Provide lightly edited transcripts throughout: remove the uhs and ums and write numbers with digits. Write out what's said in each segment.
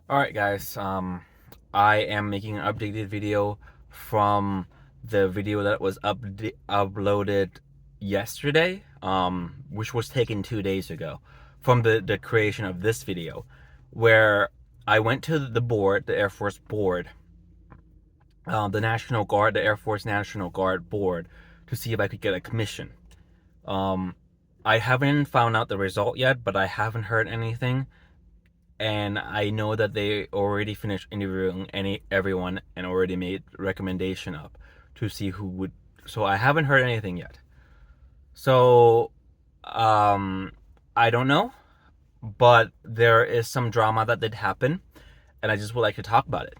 Alright guys, I am making an updated video from the video that was uploaded yesterday, which was taken 2 days ago, from the creation of this video, where I went to the board, the Air Force board, the National Guard, the Air Force National Guard board, to see if I could get a commission. Um, I haven't found out the result yet, but I haven't heard anything, and I know that they already finished interviewing everyone and already made recommendation up to see who would. So I haven't heard anything yet. So um, I don't know, but there is some drama that did happen, and I just would like to talk about it.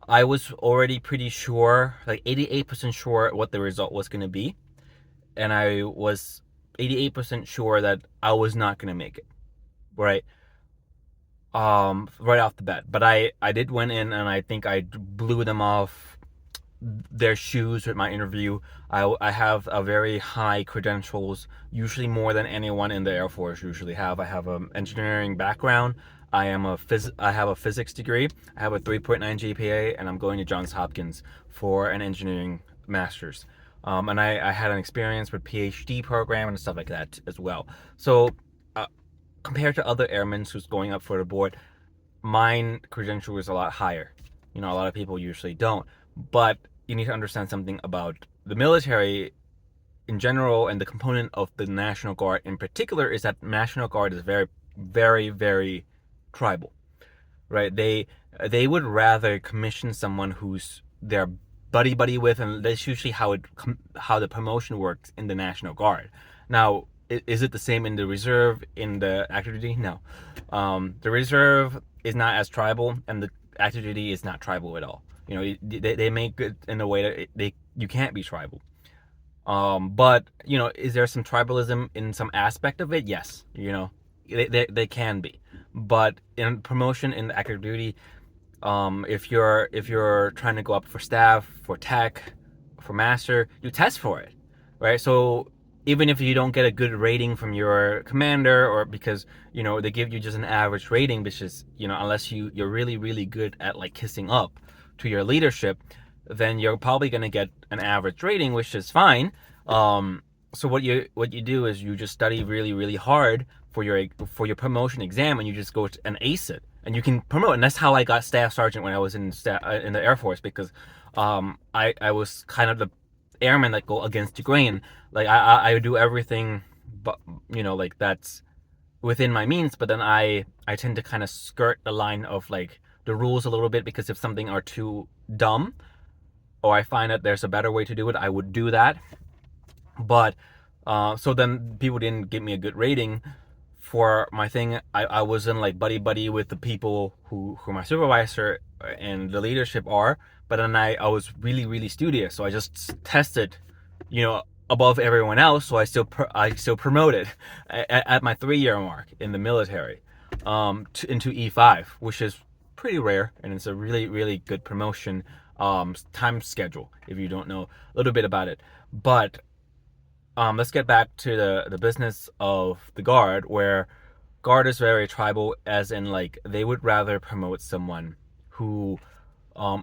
I was already pretty sure, like 88% sure what the result was going to be, and I was 88% sure that I was not going to make it. Right? Right off the bat. But I did went in and I think I blew them off their shoes with my interview. I have a very high credentials, usually more than anyone in the Air Force usually have. I have an engineering background. I have a physics degree. I have a 3.9 GPA, and I'm going to Johns Hopkins for an engineering master's. And I had an experience with PhD program and stuff like that as well. So compared to other airmen who's going up for the board, mine credential is a lot higher. A lot of people usually don't. But you need to understand something about the military in general, and the component of the National Guard in particular is that National Guard is very, very, very tribal, right? They would rather commission someone who's their buddy buddy with, and that's usually how the promotion works in the National Guard. Now, is it the same in the reserve, in the active duty? No. The reserve is not as tribal, and the active duty is not tribal at all. They make it in a way that you can't be tribal. But is there some tribalism in some aspect of it? Yes. They can be, but in promotion in the active duty, if you're trying to go up for staff, for tech, for master, you test for it, right? So even if you don't get a good rating from your commander, or because they give you just an average rating, which is unless you're really really good at like kissing up to your leadership, then you're probably going to get an average rating, which is fine. So what you do is you just study really really hard for your promotion exam, and you just go and ace it, and you can promote. And that's how I got staff sergeant when I was in the Air Force, because I was kind of the airman that go against the grain. Like I do everything, but like that's within my means. But then I tend to kind of skirt the line of like the rules a little bit, because if something are too dumb, or I find that there's a better way to do it, I would do that. But so then people didn't give me a good rating for my thing. I wasn't like buddy buddy with the people who my supervisor and the leadership are. But then I was really really studious, so I just tested above everyone else, so I still promoted at my 3 year mark in the military, into E5, which is pretty rare, and it's a really really good promotion time schedule if you don't know a little bit about it. But let's get back to the business of the Guard, where Guard is very tribal, as in like they would rather promote someone who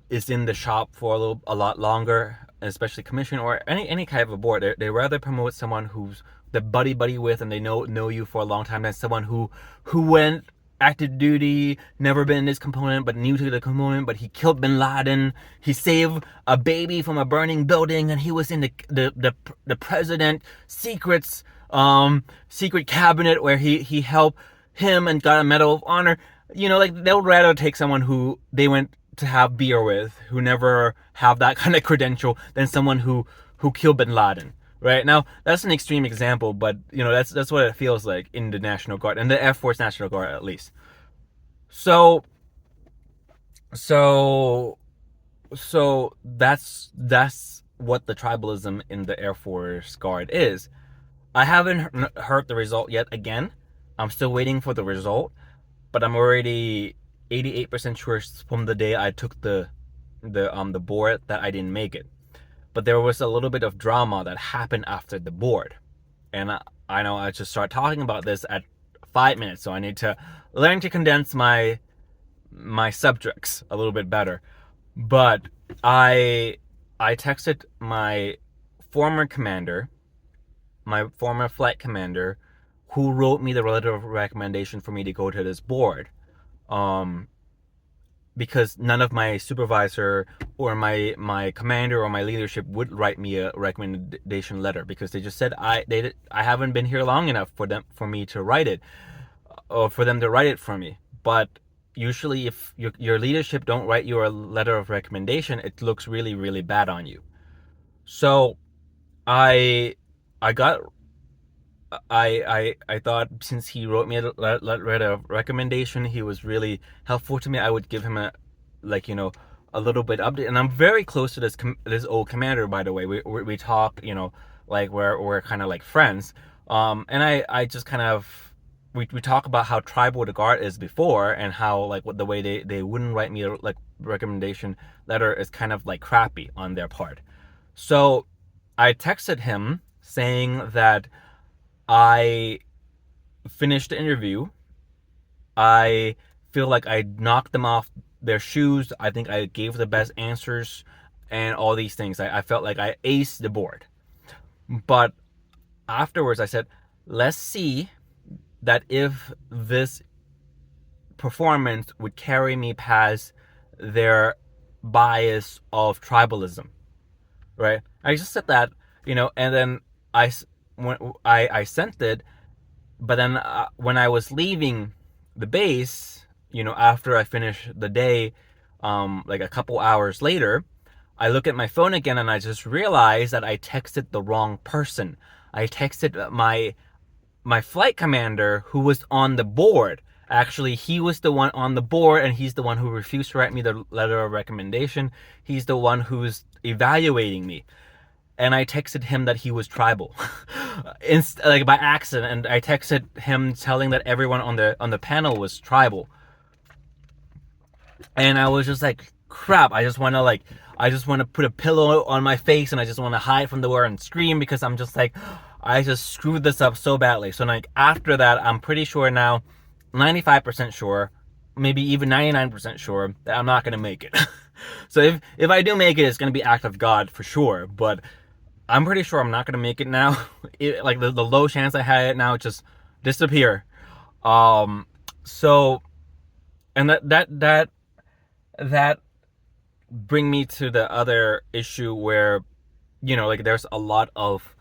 is in the shop for a lot longer, especially commission or any kind of a board. They rather promote someone who's the buddy buddy with, and they know you for a long time, than someone who went active duty, never been in this component, but new to the component, but he killed bin Laden, he saved a baby from a burning building, and he was in the president secret cabinet where he helped him and got a Medal of Honor. Like they'll rather take someone who they went to have beer with, who never have that kind of credential, than someone who killed bin Laden. Right now, that's an extreme example, but that's what it feels like in the National Guard, and the Air Force National Guard at least. So, so, so that's what the tribalism in the Air Force Guard is. I haven't heard the result yet. Again, I'm still waiting for the result, but I'm already 88% sure from the day I took the board that I didn't make it. But there was a little bit of drama that happened after the board, and I know I just start talking about this at 5 minutes, so I need to learn to condense my my subjects a little bit better. But I I texted my former commander, my former flight commander, who wrote me the letter of recommendation for me to go to this board. Um, because none of my supervisor or my commander or my leadership would write me a recommendation letter, because they just said I haven't been here long enough for me to write it, or for them to write it for me. But usually if your leadership don't write you a letter of recommendation, it looks really, really bad on you. So I I got I thought, since he wrote me a letter of recommendation, he was really helpful to me. I would give him a, like, a little bit update. And I'm very close to this old commander, by the way. We talk, like we're kind of like friends. And I just kind of, we talk about how tribal the guard is before, and how, like, what the way they wouldn't write me a like recommendation letter is kind of like crappy on their part. So I texted him saying that I finished the interview. I feel like I knocked them off their shoes. I think I gave the best answers and all these things. I felt like I aced the board. But afterwards, I said, let's see that if this performance would carry me past their bias of tribalism, right? I just said that, and then I, when I sent it. But then when I was leaving the base, after I finished the day, like a couple hours later, I look at my phone again and I just realized that I texted the wrong person. I texted my flight commander, who was on the board. Actually, he was the one on the board, and he's the one who refused to write me the letter of recommendation. He's the one who's evaluating me. And I texted him that he was tribal, like by accident. And I texted him telling that everyone on the panel was tribal. And I was just like, crap. I just want to put a pillow on my face, and I just want to hide from the war and scream, because I'm just like, I just screwed this up so badly. So like after that, I'm pretty sure now, 95% sure, maybe even 99% sure, that I'm not gonna make it. So if I do make it, it's gonna be act of God for sure. But I'm pretty sure I'm not gonna make it now. Like the low chance I had it now, just disappear. So, and that bring me to the other issue where, like, there's a lot of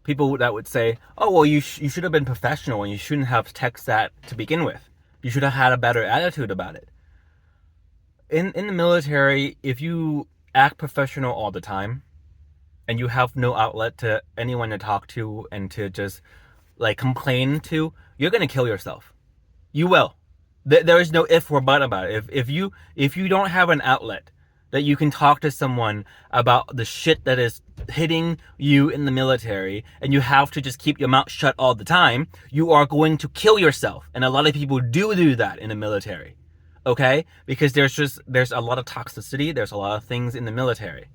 people that would say, oh, well, you should have been professional, and you shouldn't have texted that to begin with. You should have had a better attitude about it. In the military, if you act professional all the time, and you have no outlet to anyone to talk to and to just like complain to, you're gonna kill yourself. You will. There is no if or but about it. If you don't have an outlet that you can talk to someone about the shit that is hitting you in the military, and you have to just keep your mouth shut all the time, you are going to kill yourself. And a lot of people do that in the military. Okay? Because there's a lot of toxicity, there's a lot of things in the military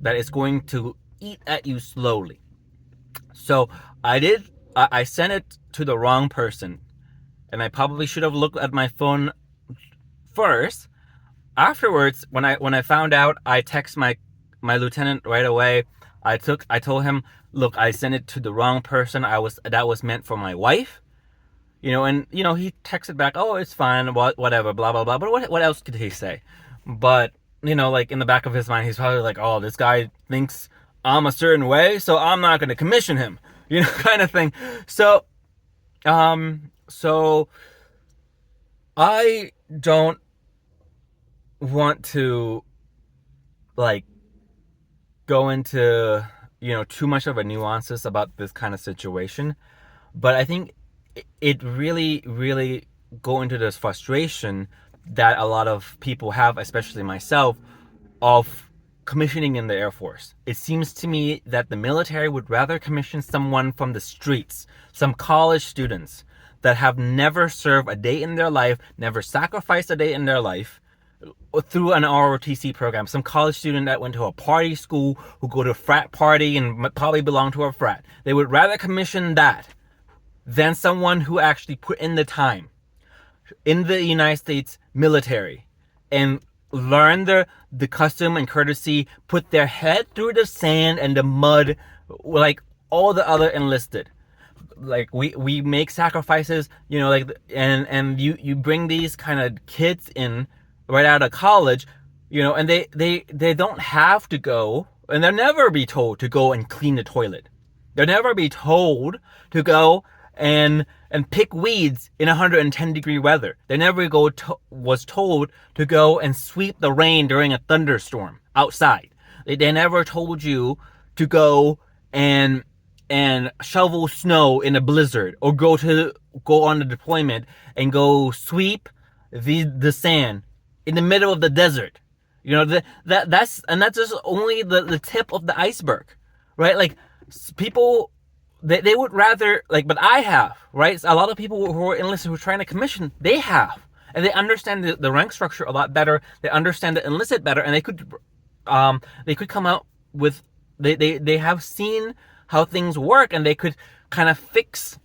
that is going to eat at you slowly. So I sent it to the wrong person, and I probably should have looked at my phone first. Afterwards, when I found out, I text my lieutenant right away. I told him, look, I sent it to the wrong person. That was meant for my wife. And he texted back, oh, it's fine, whatever, blah blah blah. But what else could he say? But like in the back of his mind, he's probably like, oh, this guy thinks I'm a certain way, so I'm not going to commission him, kind of thing. So, so I don't want to like go into, too much of a nuances about this kind of situation, but I think it really, really go into this frustration that a lot of people have, especially myself, of commissioning in the Air Force. It seems to me that the military would rather commission someone from the streets, some college students that have never served a day in their life, never sacrificed a day in their life, through an ROTC program. Some college student that went to a party school, who go to a frat party and probably belong to a frat. They would rather commission that than someone who actually put in the time, in the United States military and learn the custom and courtesy, put their head through the sand and the mud like all the other enlisted. Like we make sacrifices, like, and you bring these kind of kids in right out of college, and they don't have to go, and they'll never be told to go and clean the toilet. They'll never be told to go and pick weeds in 110-degree weather. They never was told to go and sweep the rain during a thunderstorm outside. They never told you to go and shovel snow in a blizzard, or go on the deployment and go sweep the sand in the middle of the desert. That's just only the tip of the iceberg, right? Like, people, they would rather, like, but I have, right? A lot of people who are enlisted, who are trying to commission, they have, and they understand the rank structure a lot better. They understand the enlisted better, and they could come out with, they have seen how things work, and they could kind of fix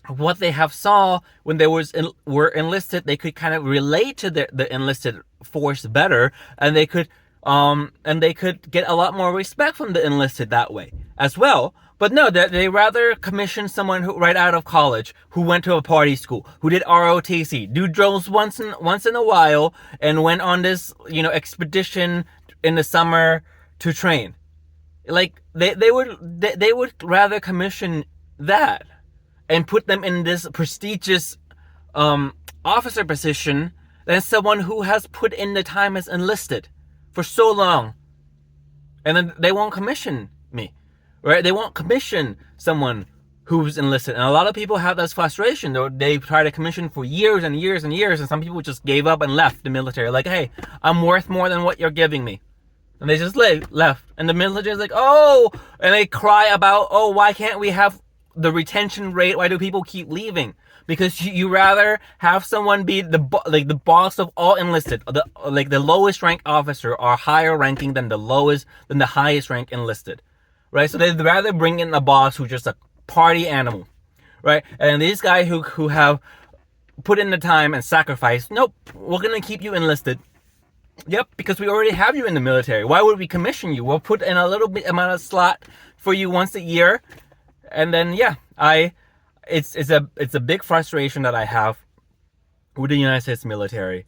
what they have saw when they were enlisted. They could kind of relate to the enlisted force better, and they could get a lot more respect from the enlisted that way as well. But no, they rather commission someone who right out of college, who went to a party school, who did ROTC, do drills once in a while, and went on this expedition in the summer to train. Like, they would rather commission that and put them in this prestigious officer position than someone who has put in the time as enlisted for so long, and then they won't commission me, right? They won't commission someone who's enlisted. And a lot of people have this frustration, though. They try to commission for years and years and years, and some people just gave up and left the military. Like, hey, I'm worth more than what you're giving me. And they just left. And the military is like, oh, and they cry about, oh, why can't we have the retention rate? Why do people keep leaving? Because you rather have someone be the boss of all enlisted, the lowest rank officer, are higher ranking than the highest rank enlisted, right? So they'd rather bring in a boss who's just a party animal, right? And these guys who have put in the time and sacrifice, nope, we're gonna keep you enlisted. Yep, because we already have you in the military. Why would we commission you? We'll put in a little bit amount of slot for you once a year, and then it's a big frustration that I have with the United States military,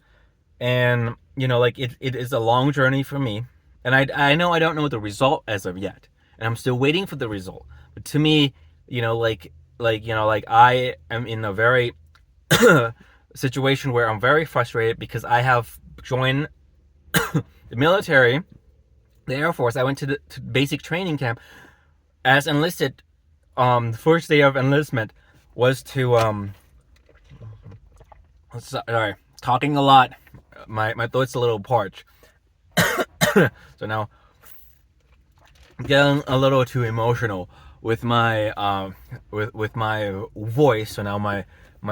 and it is a long journey for me, and I know I don't know the result as of yet, and I'm still waiting for the result. But to me, I am in a very situation where I'm very frustrated because I have joined the military, the Air Force. I went to basic training camp as enlisted. The first day of enlistment was to sorry, talking a lot. My throat's a little parched. So now I'm getting a little too emotional with my with my voice. So now my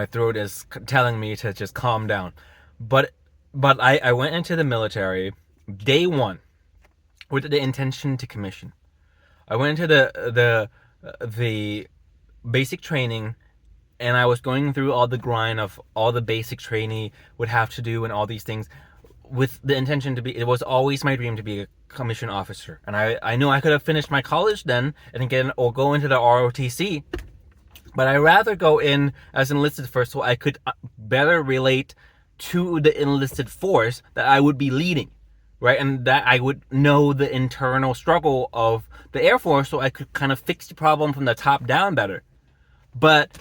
throat is telling me to just calm down. But I went into the military day one with the intention to commission. I went into the basic training, and I was going through all the grind of all the basic training would have to do and all these things with the intention to be, it was always my dream to be a commissioned officer. And I knew I could have finished my college then and go into the ROTC, but I rather go in as enlisted first so I could better relate to the enlisted force that I would be leading, right? And that I would know the internal struggle of the Air Force, so I could kind of fix the problem from the top down better. But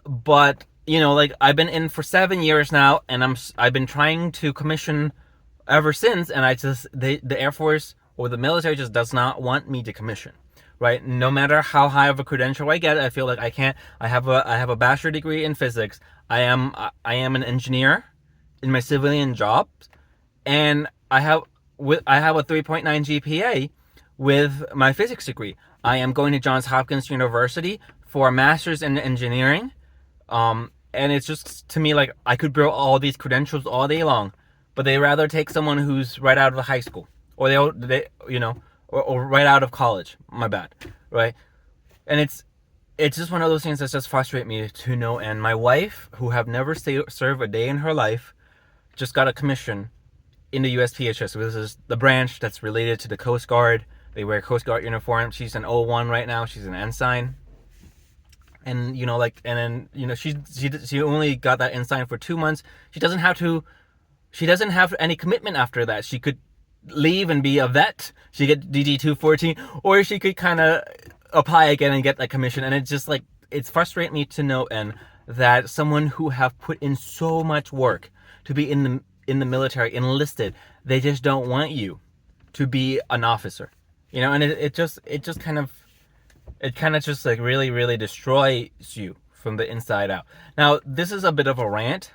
I've been in for 7 years now, and I've been trying to commission ever since, and the Air Force or the military just does not want me to commission, right? No matter how high of a credential I get, I feel like I can't. I have a bachelor degree in physics. I am an engineer in my civilian job, and I have a 3.9 GPA with my physics degree. I am going to Johns Hopkins University for a master's in engineering, and it's just, to me, like, I could build all these credentials all day long, but they rather take someone who's right out of the high school, or or right out of college. My bad, right? And it's just one of those things that just frustrate me to no end. My wife, who have never served a day in her life, just got a commission in the USPHS. So this is the branch that's related to the Coast Guard. They wear Coast Guard uniform. She's an O1 right now. She's an ensign. And and then she only got that ensign for 2 months. She doesn't have any commitment after that. She could leave and be a vet. She get DD 214, or she could kind of apply again and get that commission. And it's just like, it's frustrating me to no end that someone who have put in so much work to be in the military, enlisted, they just don't want you to be an officer. And it just kind of just like really destroys you from the inside out. Now, this is a bit of a rant.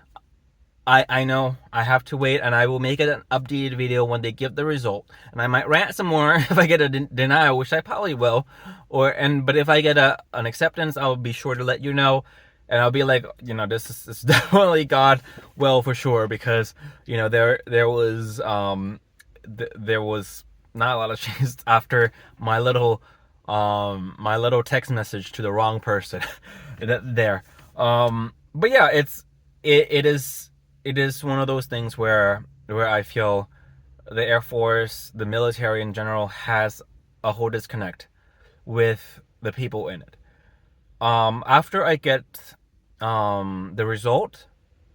I know I have to wait, and I will make it an updated video when they give the result. And I might rant some more if I get a denial, which I probably will. But if I get an acceptance, I'll be sure to let you know. And I'll be like, this is definitely God will for sure, because there was not a lot of change after my little text message to the wrong person there. But yeah, it is one of those things where I feel the Air Force, the military in general, has a whole disconnect with the people in it. After I get the result,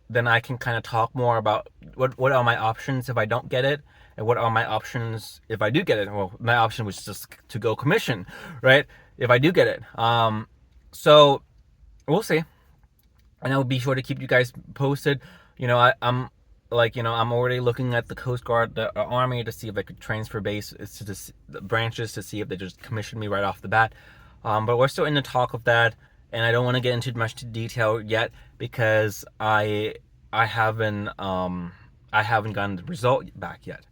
then I can kind of talk more about what are my options if I don't get it, and what are my options if I do get it. Well, my option was just to go commission, right? If I do get it. So we'll see. And I'll be sure to keep you guys posted. I'm already looking at the Coast Guard, the Army, to see if I could transfer base to the branches, to see if they just commission me right off the bat. But we're still in the talk of that, and I don't want to get into much detail yet, because I haven't gotten the result back yet.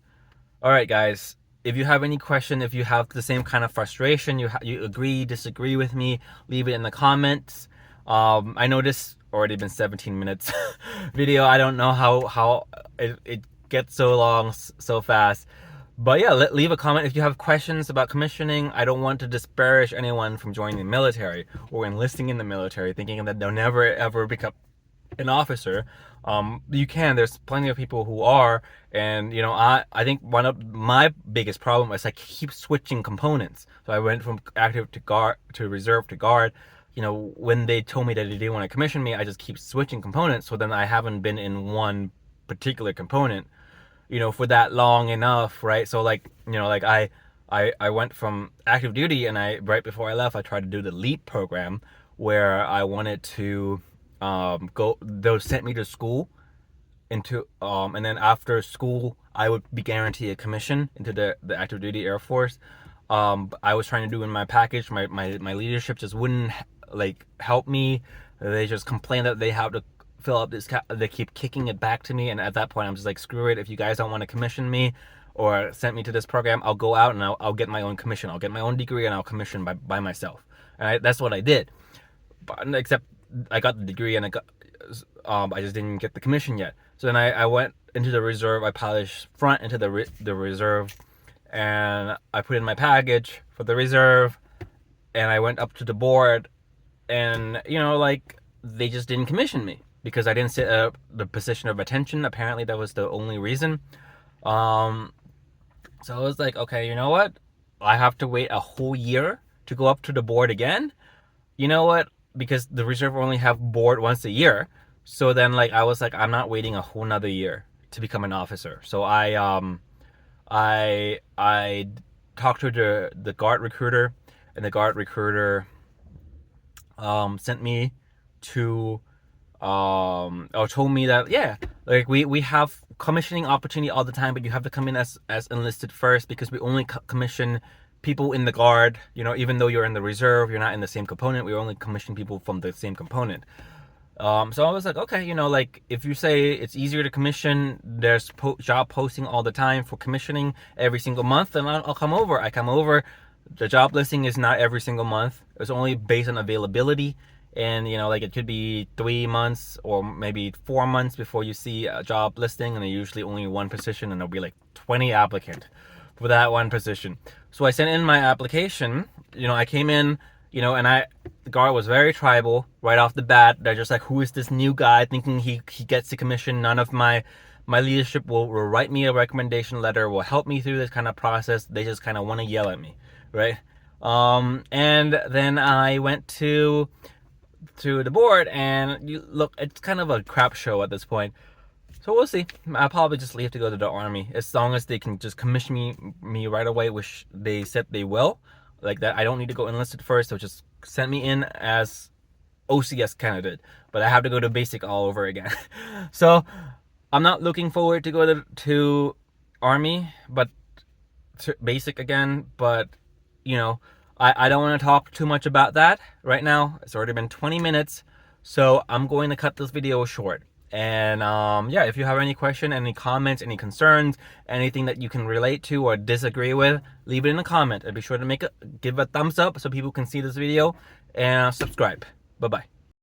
All right, guys. If you have any question, if you have the same kind of frustration, you agree, disagree with me, leave it in the comments. I know this already been 17 minutes video. I don't know how it gets so long so fast. But yeah, leave a comment if you have questions about commissioning. I don't want to disparage anyone from joining the military or enlisting in the military, thinking that they'll never ever become an officer. You can. There's plenty of people who are, and I think one of my biggest problem is I keep switching components. So I went from active to guard to reserve to guard. When they told me that they didn't want to commission me, I just keep switching components. So then I haven't been in one particular component, for that long enough, right? So I went from active duty, and right before I left, I tried to do the LEAP program, where I wanted to go. They sent me to school and then after school I would be guaranteed a commission into the active duty Air Force. I was trying to do in my package. My leadership just wouldn't help me. They just complained that they have to fill up this they keep kicking it back to me, and at that point I'm just like, screw it. If you guys don't want to commission me or send me to this program, I'll go out and I'll get my own commission. I'll get my own degree and I'll commission by myself. And that's what I did. But except I got the degree, and I just didn't get the commission yet. So then I went into the reserve. I polished front into the reserve, and I put in my package for the reserve, and I went up to the board, and they just didn't commission me because I didn't sit at the position of attention. Apparently that was the only reason. So I was like, okay, you know what? I have to wait a whole year to go up to the board again. You know what? Because the reserve only have board once a year. So then I was like, I'm not waiting a whole nother year to become an officer. So I talked to the guard recruiter, and the guard recruiter sent me to or told me that we have commissioning opportunity all the time, but you have to come in as enlisted first, because we only commission people in the guard. Even though you're in the reserve, you're not in the same component. We only commission people from the same component. So I was like, okay, if you say it's easier to commission, there's job posting all the time for commissioning every single month, then I'll come over. I come over. The job listing is not every single month. It's only based on availability. And, it could be 3 months or maybe 4 months before you see a job listing, and there's usually only one position, and there'll be 20 applicants for that one position. So I sent in my application. I came in, And the guard was very tribal right off the bat. They're just like, who is this new guy thinking he gets the commission? None of my leadership will write me a recommendation letter, will help me through this kind of process. They just kind of want to yell at me, right? And then I went to the board, and look, it's kind of a crap show at this point. So we'll see. I'll probably just leave to go to the Army, as long as they can just commission me right away, which they said they will. Like that, I don't need to go enlisted first. They'll just send me in as OCS candidate, but I have to go to basic all over again. So I'm not looking forward to go to Army, but to basic again. But I don't want to talk too much about that right now. It's already been 20 minutes, so I'm going to cut this video short. And yeah, if you have any question, any comments, any concerns, anything that you can relate to or disagree with, leave it in a comment, and be sure to give a thumbs up so people can see this video, and subscribe. Bye bye.